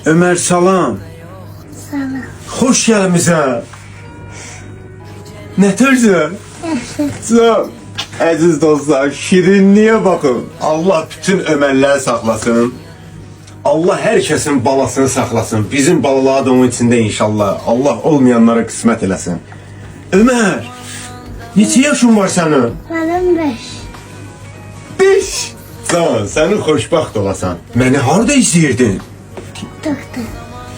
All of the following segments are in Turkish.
Ömer salam. Salam. Hoş gelmişsin. Ne türlü? Sağ Aziz dostlar, şirinliğe bakın. Allah bütün Ömerleri saklasın. Allah herkesin balasını saklasın. Bizim balalar da onun içinde inşallah. Allah olmayanlara kısmet eləsin. Ömer, neçə yaşın var senin? Benim 5. 5. Sağ ol, senin xoşbaxt olasan. Məni harda izləyirdin? TikTok'ta.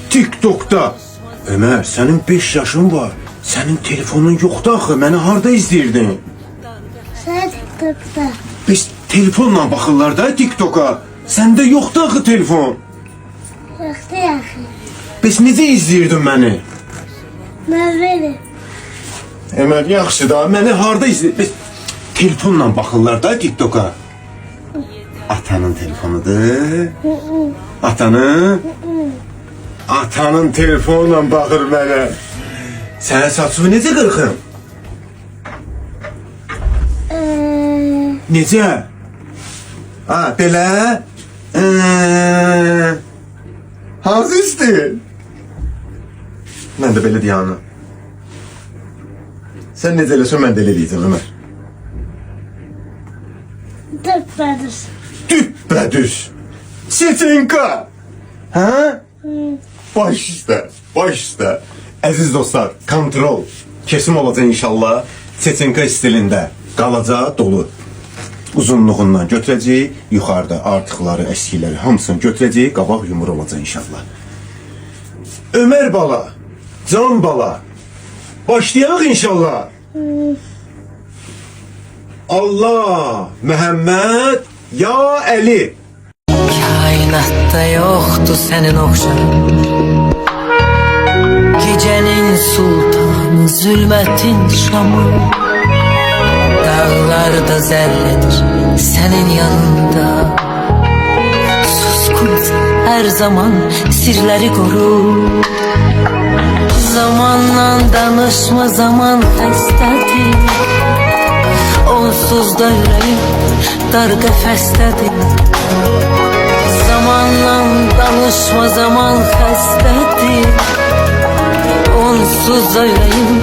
TikTok'ta. Ömer, senin 5 yaşın var. Senin telefonun yoktu axı. Məni harda izləyirdin? Sen TikTok'ta. Biz telefonla baxırlar da TikTok'a. Səndə yoktu axı telefon. Yoktu yaxı. Biz necə izləyirdin məni? Mövveli. Ömer, yaxşı da, məni harda izləyirdin? Biz telefonla baxırlar da TikTok'a. Atanın telefonudur. Atanın? Atanın telefonla baxır mənə. Sənə saçımı necə qırxım? Necə? Ha, belə? Hansı istəyir? Mən də belə deyənim. Sən necə eləsən, mən də elə eləyəcəm, Ömər. Düpbədüz. Düpbədüz. Çetinka. Ha? Baş üstə, baş üstə. Əziz dostlar, kontrol. Kesim olacaq inşallah. Çetinka stilində. Qalacaq dolu. Uzunluğundan götürəcəyik, yuxarıda artıqları, əskiləri hamısını götürəcəyik, qabaq yumru olacaq inşallah. Ömer bala, can bala, başlayaq inşallah. Allah, Məhəmməd, ya Əli. Kainatta yoktu senin okşan. Gecenin sultanı, zulmetin şamı. Dağlarda zerredir senin yanında. Suskun her zaman sirleri koru. Zamanla danışma, zaman xəstədir. Onsuz da ürəyim dar qəfəsdədir. Zamanla danışma, zaman xəstədir. Onsuz da ürəyim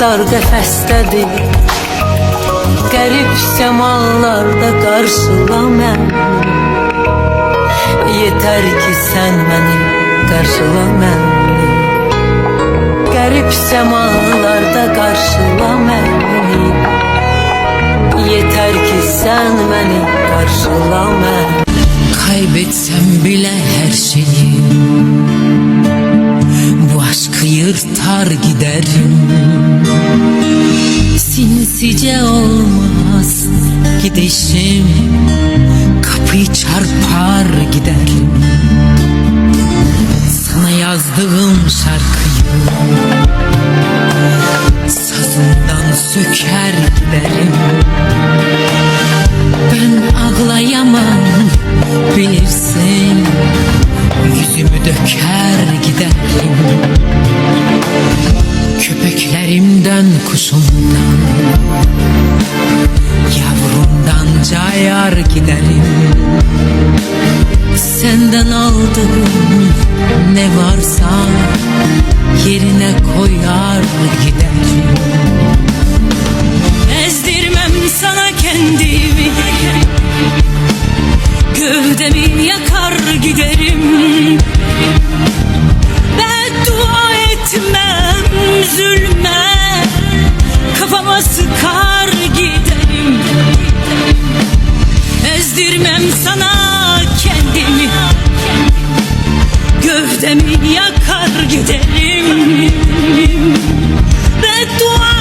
dar qəfəsdədir. Qərib səmalarda qarşıla məni. Yetər ki sən məni qarşıla məni. Qərib səmalarda qarşıla məni. Yeter ki sen beni karşıla məni. Kaybetsem bile her şeyi, bu aşkı yırtar giderim. Sinsice olmaz gidişim, kapıyı çarpar giderim. Sana yazdığım şarkıyı sazından söker giderim. Ben ağlayamam bilirsin, yüzümü döker giderim. Köpeklerimden, kuşumdan, yavrumdan cayar giderim. Senden aldığım ne varsa yerine koyar giderim. Ezdirmem sana kendimi, gövdemi yakar giderim. Beddua etmem zulme, kafama sıkar giderim. Ezdirmem sana kendimi, gövdemi yakar giderim. Beddua